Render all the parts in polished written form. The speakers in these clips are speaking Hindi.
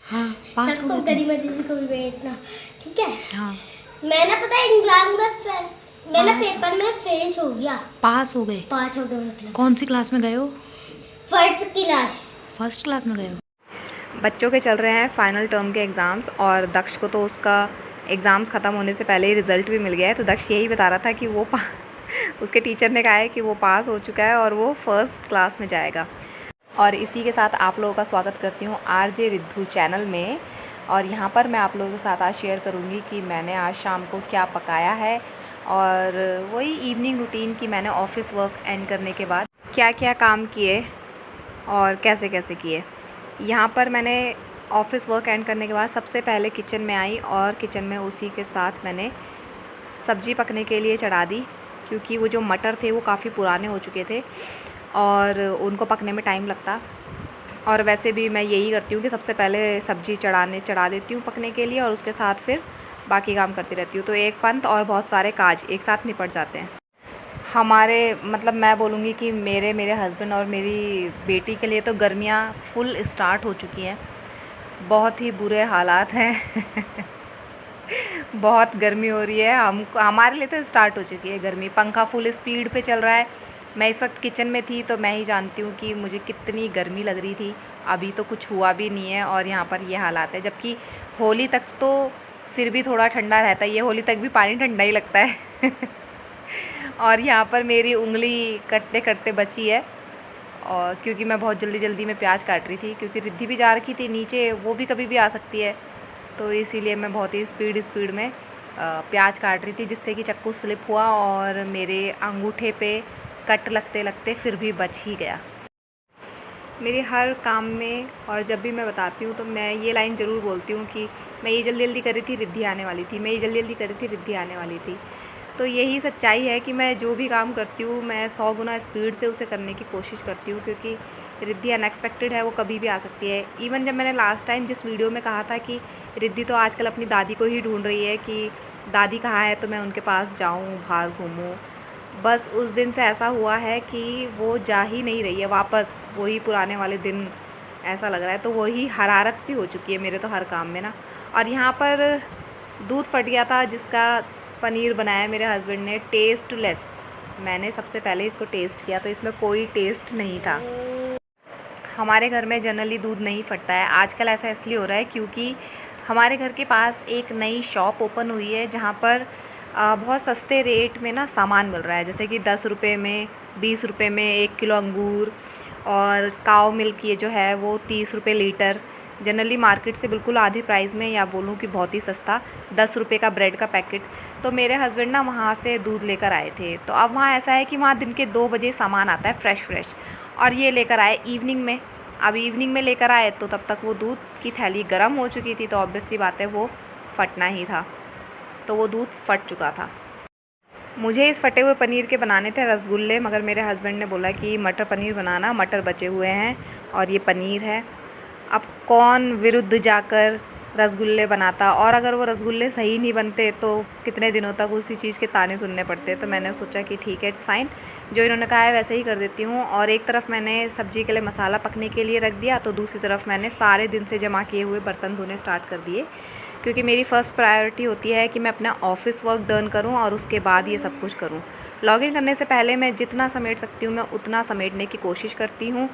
हाँ पास हो सबको गए तुम? गरिमा दीदी को भी भेजना, ठीक है। हाँ मैं ना पता है एग्जाम में मैं ना पास पेपर में फेस हो गया। पास हो गए? पास हो गया मतलब कौन सी क्लास में गए हो? First class. फर्स्ट क्लास में गए हो? बच्चों के चल रहे हैं फाइनल टर्म के एग्ज़ाम्स और दक्ष को तो उसका एग्ज़ाम्स ख़त्म होने से पहले ही रिज़ल्ट भी मिल गया है। तो दक्ष यही बता रहा था कि वो उसके टीचर ने कहा है कि वो पास हो चुका है और वो फर्स्ट क्लास में जाएगा। और इसी के साथ आप लोगों का स्वागत करती हूँ आरजे रिद्धू चैनल में। और यहाँ पर मैं आप लोगों के साथ आज शेयर करूँगी कि मैंने आज शाम को क्या पकाया है और वही इवनिंग रूटीन की मैंने ऑफ़िस वर्क एंड करने के बाद क्या क्या काम किए और कैसे कैसे किए। यहाँ पर मैंने ऑफ़िस वर्क एंड करने के बाद सबसे पहले किचन में आई और किचन में उसी के साथ मैंने सब्ज़ी पकने के लिए चढ़ा दी, क्योंकि वो जो मटर थे वो काफ़ी पुराने हो चुके थे और उनको पकने में टाइम लगता। और वैसे भी मैं यही करती हूँ कि सबसे पहले सब्ज़ी चढ़ा देती हूँ पकने के लिए और उसके साथ फिर बाकी काम करती रहती हूँ। तो एक पंत और बहुत सारे काज एक साथ निपट जाते हैं हमारे। मतलब मैं बोलूँगी कि मेरे हस्बैंड और मेरी बेटी के लिए तो गर्मियाँ फुल स्टार्ट हो चुकी हैं। बहुत ही बुरे हालात हैं बहुत गर्मी हो रही है। हमारे लिए तो स्टार्ट हो चुकी है गर्मी। पंखा फुल स्पीड पे चल रहा है। मैं इस वक्त किचन में थी तो मैं ही जानती हूँ कि मुझे कितनी गर्मी लग रही थी। अभी तो कुछ हुआ भी नहीं है और यहाँ पर ये हालात है। जबकि होली तक तो फिर भी थोड़ा ठंडा रहता है, ये होली तक भी पानी ठंडा ही लगता है और यहाँ पर मेरी उंगली कटते कटते बची है और क्योंकि मैं बहुत जल्दी में प्याज काट रही थी, क्योंकि रिद्धि भी जा रखी थी नीचे, वो भी कभी भी आ सकती है। तो इसीलिए मैं बहुत ही स्पीड में प्याज काट रही थी, जिससे कि चक्कू स्लिप हुआ और मेरे अंगूठे पे कट लगते लगते फिर भी बच ही गया। मेरे हर काम में और जब भी मैं बताती हूँ तो मैं ये लाइन ज़रूर बोलती हूँ कि मैं ये जल्दी कर रही थी, रिद्धि आने वाली थी, मैं ये जल्दी कर रही थी, रिद्धि आने वाली थी। तो यही सच्चाई है कि मैं जो भी काम करती हूँ मैं 100 गुना स्पीड से उसे करने की कोशिश करती हूँ, क्योंकि रिद्धि अनएक्सपेक्टेड है, वो कभी भी आ सकती है। इवन जब मैंने लास्ट टाइम जिस वीडियो में कहा था कि रिद्धि तो आजकल अपनी दादी को ही ढूंढ रही है कि दादी कहाँ है तो मैं उनके पास जाऊँ, बाहर घूमूँ, बस उस दिन से ऐसा हुआ है कि वो जा ही नहीं रही है वापस। वही पुराने वाले दिन ऐसा लग रहा है। तो वही हरारत सी हो चुकी है मेरे तो हर काम में ना। और यहाँ पर दूध फट गया था जिसका पनीर बनाया मेरे हस्बैंड ने, टेस्टलेस। मैंने सबसे पहले इसको टेस्ट किया तो इसमें कोई टेस्ट नहीं था। हमारे घर में जनरली दूध नहीं फटता है। आजकल ऐसा इसलिए हो रहा है क्योंकि हमारे घर के पास एक नई शॉप ओपन हुई है जहाँ पर बहुत सस्ते रेट में ना सामान मिल रहा है। जैसे कि 10 रुपये में, 20 रुपये में 1 किलो अंगूर, और काव मिल्क ये जो है वो 30 रुपये लीटर। जनरली मार्केट से बिल्कुल आधे प्राइस में, या बोलूँ कि बहुत ही सस्ता, 10 रुपये का ब्रेड का पैकेट। तो मेरे हस्बैंड ना वहाँ से दूध लेकर आए थे। तो अब वहाँ ऐसा है कि वहाँ दिन के 2 बजे सामान आता है फ्रेश, और ये लेकर आए इवनिंग में। अब इवनिंग में लेकर आए तो तब तक वो दूध की थैली गर्म हो चुकी थी, तो ऑब्वियस सी बात है वो फटना ही था। तो वो दूध फट चुका था। मुझे इस फटे हुए पनीर के बनाने थे रसगुल्ले, मगर मेरे हस्बैंड ने बोला कि मटर पनीर बनाना, मटर बचे हुए हैं और ये पनीर है। अब कौन विरुद्ध जाकर रसगुल्ले बनाता, और अगर वो रसगुल्ले सही नहीं बनते तो कितने दिनों तक उसी चीज़ के ताने सुनने पड़ते। तो मैंने सोचा कि ठीक है, इट्स फाइन, जो इन्होंने कहा है वैसे ही कर देती हूँ। और एक तरफ मैंने सब्ज़ी के लिए मसाला पकने के लिए रख दिया, तो दूसरी तरफ मैंने सारे दिन से जमा किए हुए बर्तन धोने स्टार्ट कर दिए, क्योंकि मेरी फ़र्स्ट प्रायोरिटी होती है कि मैं अपना ऑफ़िस वर्क डन करूँ और उसके बाद ये सब कुछ करूँ। लॉगिन करने से पहले मैं जितना समेट सकती हूँ मैं उतना समेटने की कोशिश करती हूँ,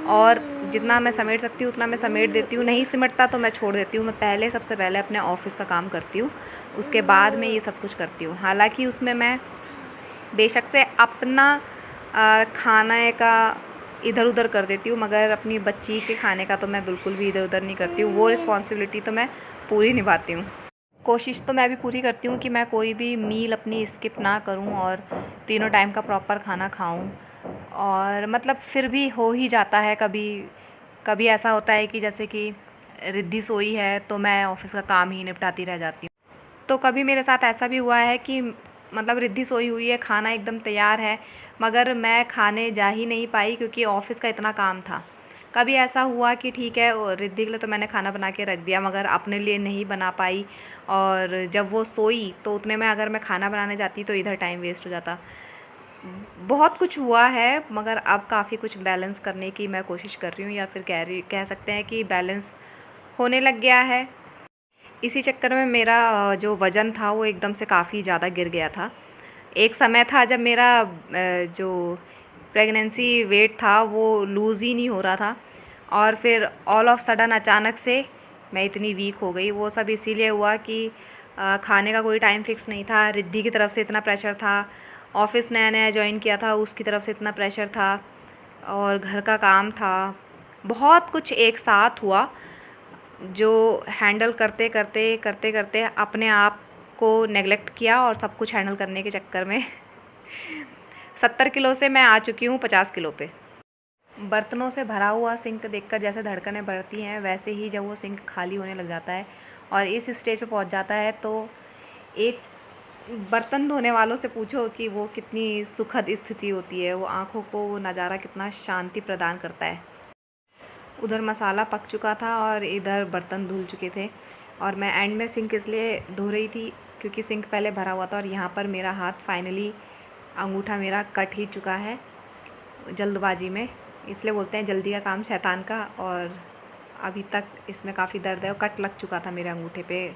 और जितना मैं समेट सकती हूँ उतना मैं समेट देती हूँ। नहीं सिमटता तो मैं छोड़ देती हूँ। मैं सबसे पहले अपने ऑफ़िस का काम करती हूँ, उसके बाद मैं ये सब कुछ करती हूँ। हालाँकि उसमें मैं बेशक से अपना खाने का इधर उधर कर देती हूँ, मगर अपनी बच्ची के खाने का तो मैं बिल्कुल भी इधर उधर नहीं करती हूँ। वो रिस्पॉन्सिबिलिटी तो मैं पूरी निभाती हूँ। कोशिश तो मैं भी पूरी करती हूँ कि मैं कोई भी मील अपनी स्किप ना करूँ और तीनों टाइम का प्रॉपर खाना खाऊँ। और मतलब फिर भी हो ही जाता है कभी कभी। ऐसा होता है कि जैसे कि रिद्धि सोई है तो मैं ऑफ़िस का काम ही निपटाती रह जाती हूँ। तो कभी मेरे साथ ऐसा भी हुआ है कि मतलब रिद्धि सोई हुई है, खाना एकदम तैयार है, मगर मैं खाने जा ही नहीं पाई क्योंकि ऑफ़िस का इतना काम था। कभी ऐसा हुआ कि ठीक है, रिद्धि के लिए तो मैंने खाना बना के रख दिया मगर अपने लिए नहीं बना पाई, और जब वो सोई तो उतने में अगर मैं खाना बनाने जाती तो इधर टाइम वेस्ट हो जाता। बहुत कुछ हुआ है, मगर अब काफ़ी कुछ बैलेंस करने की मैं कोशिश कर रही हूँ, या फिर कह सकते हैं कि बैलेंस होने लग गया है। इसी चक्कर में मेरा जो वज़न था वो एकदम से काफ़ी ज़्यादा गिर गया था। एक समय था जब मेरा जो प्रेगनेंसी वेट था वो लूज़ ही नहीं हो रहा था, और फिर ऑल ऑफ सडन अचानक से मैं इतनी वीक हो गई। वो सब इसीलिए हुआ कि खाने का कोई टाइम फ़िक्स नहीं था, रिद्धि की तरफ से इतना प्रेशर था, ऑफ़िस नया-नया जॉइन किया था उसकी तरफ से इतना प्रेशर था, और घर का काम था, बहुत कुछ एक साथ हुआ जो हैंडल करते अपने आप को नेगलेक्ट किया, और सब कुछ हैंडल करने के चक्कर में 70 किलो से मैं आ चुकी हूँ 50 किलो पे। बर्तनों से भरा हुआ सिंक देखकर जैसे धड़कनें बढ़ती हैं, वैसे ही जब वो सिंक खाली होने लग जाता है और इस स्टेज पे पहुंच जाता है, तो एक बर्तन धोने वालों से पूछो कि वो कितनी सुखद स्थिति होती है। वो आँखों को वो नज़ारा कितना शांति प्रदान करता है। उधर मसाला पक चुका था और इधर बर्तन धुल चुके थे, और मैं एंड में सिंक इसलिए धो रही थी क्योंकि सिंक पहले भरा हुआ था, और यहाँ पर मेरा हाथ फाइनली, अंगूठा मेरा कट ही चुका है जल्दबाजी में। इसलिए बोलते हैं जल्दी का काम शैतान का, और अभी तक इसमें काफ़ी दर्द है और कट लग चुका था मेरे अंगूठे पे।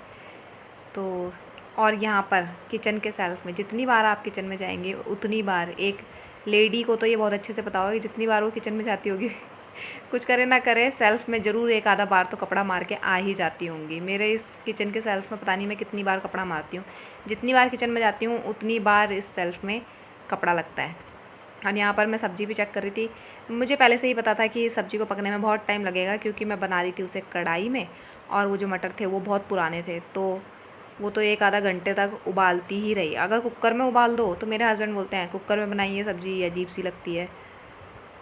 तो और यहाँ पर किचन के सेल्फ में जितनी बार आप किचन में जाएंगे उतनी बार, एक लेडी को तो ये बहुत अच्छे से पता होगा कि जितनी बार वो किचन में जाती होगी कुछ करे ना करे सेल्फ में ज़रूर एक आधा बार तो कपड़ा मार के आ ही जाती होंगी। मेरे इस किचन के सेल्फ में पता नहीं मैं कितनी बार कपड़ा मारती हूँ। जितनी बार किचन में जाती हूँ उतनी बार इस सेल्फ में कपड़ा लगता है। और यहाँ पर मैं सब्ज़ी भी चेक कर रही थी। मुझे पहले से ही पता था कि इस सब्ज़ी को पकने में बहुत टाइम लगेगा, क्योंकि मैं बना रही थी उसे कढ़ाई में, और वो जो मटर थे वो बहुत पुराने थे, तो वो तो एक आधा घंटे तक उबालती ही रही। अगर कुकर में उबाल दो तो मेरे हस्बैंड बोलते हैं कुकर में बनाइए सब्ज़ी, अजीब सी लगती है।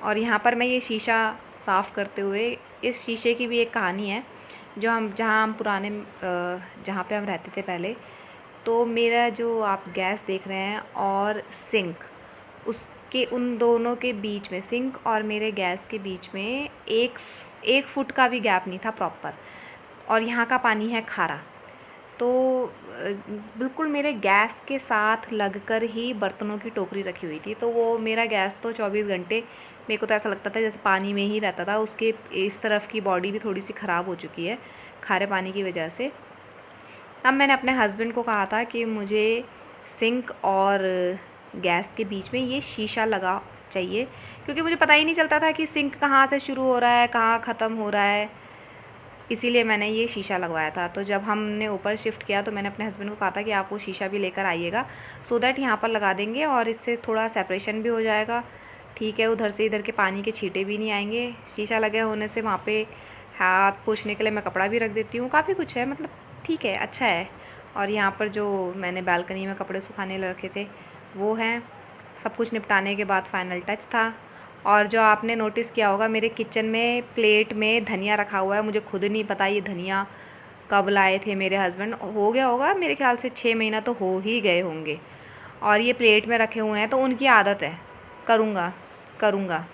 और यहाँ पर मैं ये शीशा साफ़ करते हुए, इस शीशे की भी एक कहानी है। जहाँ हम पुराने जहाँ पे हम रहते थे पहले, तो मेरा जो आप गैस देख रहे हैं और सिंक, उसके उन दोनों के बीच में, सिंक और मेरे गैस के बीच में एक फुट का भी गैप नहीं था प्रॉपर। और यहाँ का पानी है खारा, तो बिल्कुल मेरे गैस के साथ लगकर ही बर्तनों की टोकरी रखी हुई थी। तो वो मेरा गैस तो 24 घंटे, मेरे को तो ऐसा लगता था जैसे पानी में ही रहता था। उसके इस तरफ की बॉडी भी थोड़ी सी ख़राब हो चुकी है खारे पानी की वजह से। तब मैंने अपने हस्बैंड को कहा था कि मुझे सिंक और गैस के बीच में ये शीशा लगा चाहिए, क्योंकि मुझे पता ही नहीं चलता था कि सिंक कहाँ से शुरू हो रहा है कहाँ ख़त्म हो रहा है। इसीलिए मैंने ये शीशा लगवाया था। तो जब हमने ऊपर शिफ्ट किया तो मैंने अपने हस्बैंड को कहा था कि आप वो शीशा भी लेकर आइएगा, सो दैट यहाँ पर लगा देंगे और इससे थोड़ा सेपरेशन भी हो जाएगा। ठीक है, उधर से इधर के पानी के छींटे भी नहीं आएंगे। शीशा लगे होने से वहाँ पे हाथ पोंछने के लिए मैं कपड़ा भी रख देती हूँ, काफ़ी कुछ है, मतलब ठीक है, अच्छा है। और यहाँ पर जो मैंने बालकनी में कपड़े सुखाने रखे थे वो हैं। सब कुछ निपटाने के बाद फाइनल टच था। और जो आपने नोटिस किया होगा मेरे किचन में प्लेट में धनिया रखा हुआ है। मुझे खुद नहीं पता ये धनिया कब लाए थे मेरे हस्बैंड। हो गया होगा मेरे ख्याल से 6 महीना तो हो ही गए होंगे। और ये प्लेट में रखे हुए हैं, तो उनकी आदत है करूँगा।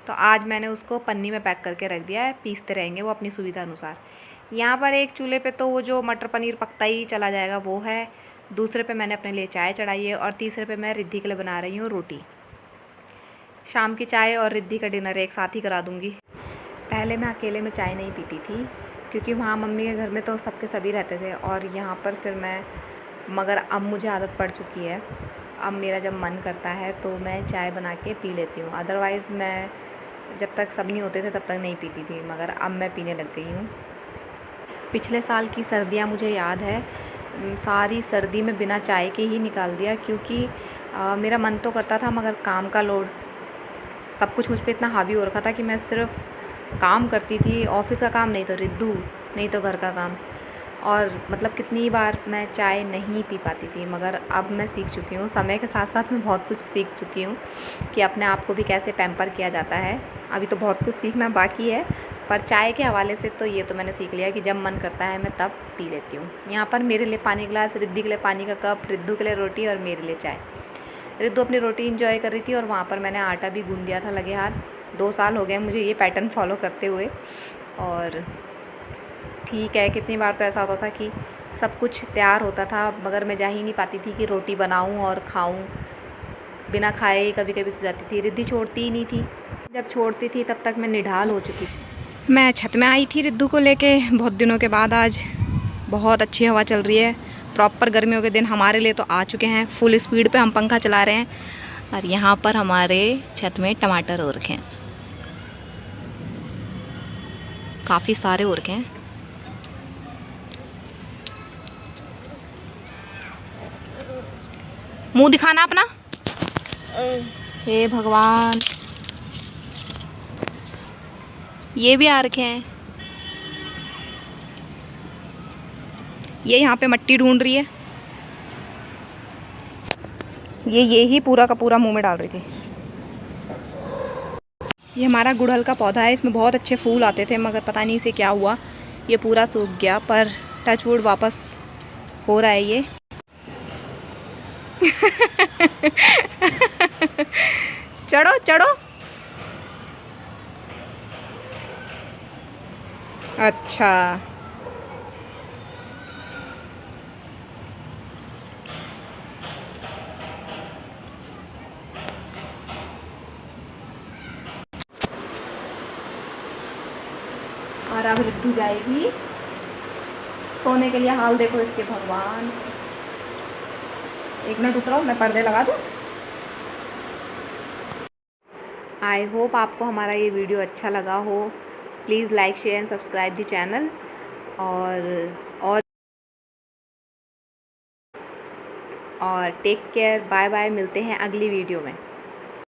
तो आज मैंने उसको पन्नी में पैक करके रख दिया है, पीसते रहेंगे वो अपनी सुविधा अनुसार। यहाँ पर एक चूल्हे पे तो वो जो मटर पनीर पकता ही चला जाएगा वो है, दूसरे पे मैंने अपने लिए चाय चढ़ाई है, और तीसरे पे मैं रिद्धि के लिए बना रही हूँ रोटी। शाम की चाय और रिद्धि का डिनर एक साथ ही करा दूँगी। पहले मैं अकेले में चाय नहीं पीती थी, क्योंकि वहाँ मम्मी के घर में तो सबके सभी रहते थे, और यहाँ पर फिर मैं, मगर अब मुझे आदत पड़ चुकी है। अब मेरा जब मन करता है तो मैं चाय बना के पी लेती हूँ। अदरवाइज़ मैं जब तक सब नहीं होते थे तब तक नहीं पीती थी, मगर अब मैं पीने लग गई हूँ। पिछले साल की सर्दियाँ मुझे याद है, सारी सर्दी में बिना चाय के ही निकाल दिया, क्योंकि मेरा मन तो करता था, मगर काम का लोड, सब कुछ मुझ पे इतना हावी हो रखा था कि मैं सिर्फ काम करती थी। ऑफिस का काम नहीं तो रिद्धू, नहीं तो घर का काम, और मतलब कितनी बार मैं चाय नहीं पी पाती थी। मगर अब मैं सीख चुकी हूँ, समय के साथ साथ मैं बहुत कुछ सीख चुकी हूँ कि अपने आप को भी कैसे पैम्पर किया जाता है। अभी तो बहुत कुछ सीखना बाकी है, पर चाय के हवाले से तो ये तो मैंने सीख लिया कि जब मन करता है मैं तब पी लेती हूँ। यहाँ पर मेरे लिए पानी ग्लास, रिद्धि के लिए पानी का कप, रिद्धू के लिए रोटी और मेरे लिए चाय। रिद्धू अपनी रोटी इंजॉय कर रही थी, और वहाँ पर मैंने आटा भी गूँध दिया था लगे हाथ। 2 साल हो गए मुझे ये पैटर्न फॉलो करते हुए, और ठीक है, कितनी बार तो ऐसा होता था कि सब कुछ तैयार होता था, मगर मैं जा ही नहीं पाती थी कि रोटी बनाऊं और खाऊं। बिना खाए ही कभी कभी सो जाती थी। रिद्धि छोड़ती ही नहीं थी, जब छोड़ती थी तब तक मैं निढाल हो चुकी थी। मैं छत में आई थी रिद्धू को लेके बहुत दिनों के बाद। आज बहुत अच्छी हवा चल रही है। प्रॉपर गर्मियों के दिन हमारे लिए तो आ चुके हैं। फुल स्पीड पे हम पंखा चला रहे हैं और यहाँ पर हमारे छत में टमाटर हो रखे हैं, काफ़ी सारे हो रखे हैं। मुंह दिखाना अपना। हे भगवान, ये भी आ रखे हैं। ये यहाँ पे मट्टी ढूंढ रही है। ये ही पूरा का पूरा मुंह में डाल रही थी। ये हमारा गुड़हल का पौधा है, इसमें बहुत अच्छे फूल आते थे, मगर पता नहीं इसे क्या हुआ, ये पूरा सूख गया। पर टचवुड वापस हो रहा है ये। चढ़ो चढ़ो। अच्छा, और अब रिद्धू जाएगी सोने के लिए। हाल देखो इसके, भगवान। एक मिनट उतरो, मैं पर्दे लगा दूँ। आई होप आपको हमारा ये वीडियो अच्छा लगा हो। Please like, share and subscribe the channel. और टेक केयर। Bye bye. मिलते हैं अगली वीडियो में।